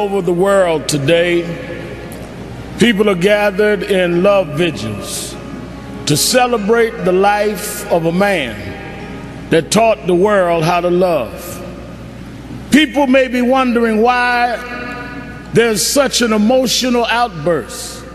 over the world today, people are gathered in love vigils to celebrate the life of a man that taught the world how to love. People may be wondering why there's such an emotional outburst,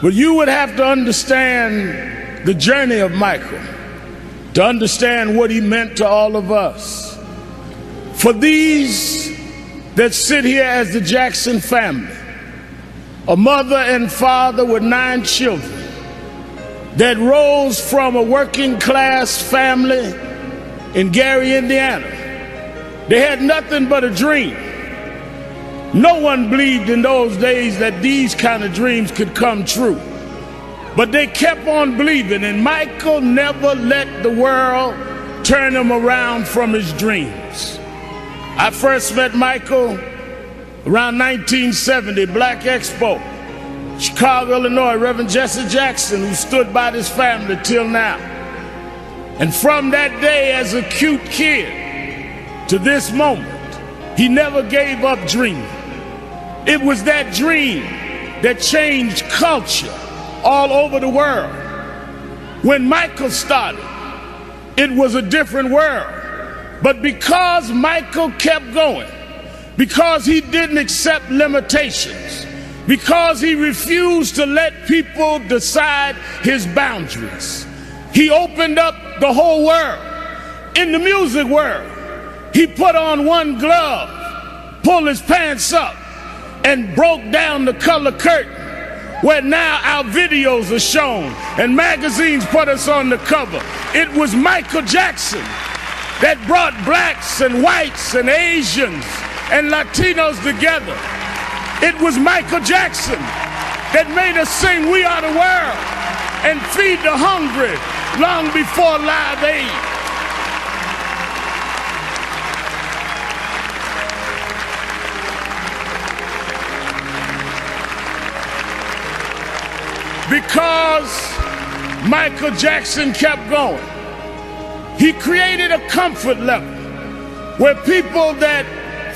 but you would have to understand the journey of Michael to understand what he meant to all of us. For these that sit here as the Jackson family, a mother and father with 9 children that rose from a working class family in Gary, Indiana. They had nothing but a dream. No one believed in those days that these kind of dreams could come true. But they kept on believing, and Michael never let the world turn him around from his dreams. I first met Michael around 1970, Black Expo, Chicago, Illinois, Reverend Jesse Jackson, who stood by this family till now. And from that day, as a cute kid to this moment, he never gave up dreaming. It was that dream that changed culture all over the world. When Michael started, it was a different world. But because Michael kept going, because he didn't accept limitations, because he refused to let people decide his boundaries, he opened up the whole world. In the music world, he put on one glove, pulled his pants up, and broke down the color curtain, where now our videos are shown and magazines put us on the cover. It was Michael Jackson that brought blacks and whites and Asians and Latinos together. It was Michael Jackson that made us sing "We Are the World" and feed the hungry long before Live Aid. Because Michael Jackson kept going, he created a comfort level where people that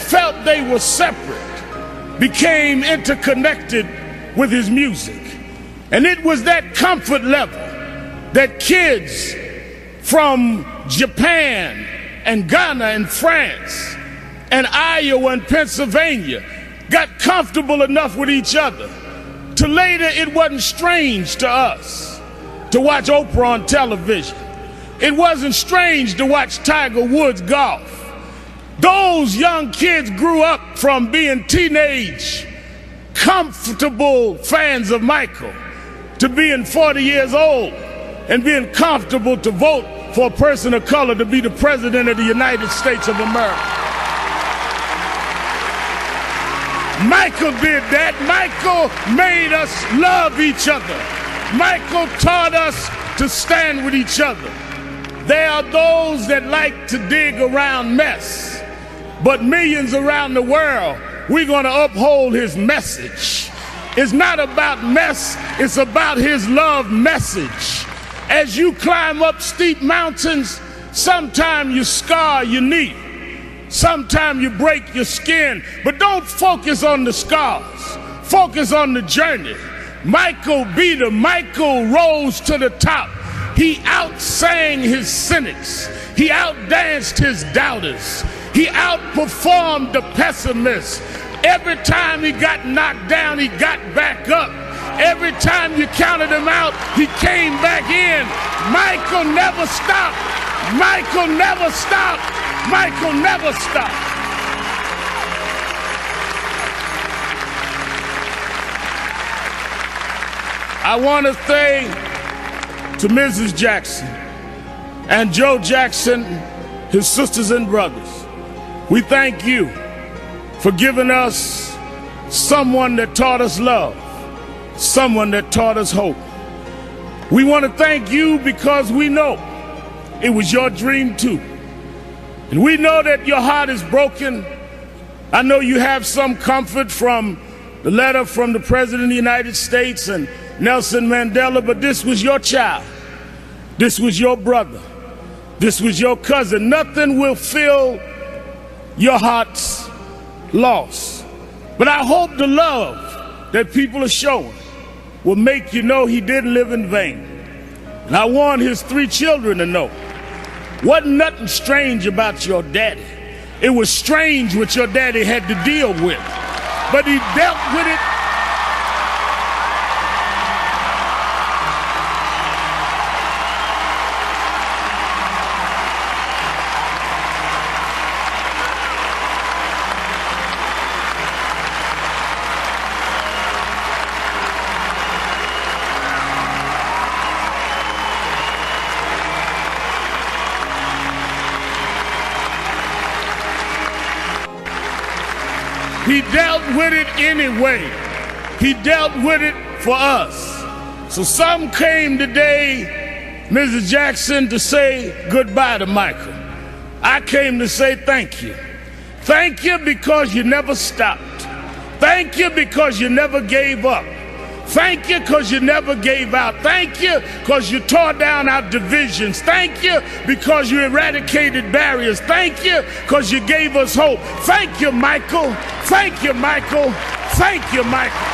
felt they were separate became interconnected with his music. And it was that comfort level that kids from Japan and Ghana and France and Iowa and Pennsylvania got comfortable enough with each other to later it wasn't strange to us to watch Oprah on television. It wasn't strange to watch Tiger Woods golf. Those young kids grew up from being teenage, comfortable fans of Michael to being 40 years old and being comfortable to vote for a person of color to be the president of the United States of America. Michael did that. Michael made us love each other. Michael taught us to stand with each other. There are those that like to dig around mess, but millions around the world, we're going to uphold his message. It's not about mess, it's about his love message. As you climb up steep mountains, sometimes you scar your knee. Sometimes you break your skin, but don't focus on the scars. Focus on the journey. Michael beat him. Michael rose to the top. He outsang his cynics. He outdanced his doubters. He outperformed the pessimists. Every time he got knocked down, he got back up. Every time you counted him out, he came back in. Michael never stopped. Michael never stopped. Michael never stopped. I want to say to Mrs. Jackson and Joe Jackson, his sisters and brothers, we thank you for giving us someone that taught us love, someone that taught us hope. We want to thank you because we know it was your dream too. And we know that your heart is broken. I know you have some comfort from the letter from the President of the United States and Nelson Mandela, but this was your child. This was your brother. This was your cousin. Nothing will fill your heart's loss But I hope the love that people are showing will make you know he didn't live in vain. And I want his 3 children to know, wasn't nothing strange about your daddy. It was strange what your daddy had to deal with, but he dealt with it. He dealt with it anyway. He dealt with it for us. So some came today, Mrs. Jackson, to say goodbye to Michael. I came to say thank you. Thank you because you never stopped. Thank you because you never gave up. Thank you because you never gave out. Thank you because you tore down our divisions. Thank you because you eradicated barriers. Thank you because you gave us hope. Thank you, Michael. Thank you, Michael. Thank you, Michael.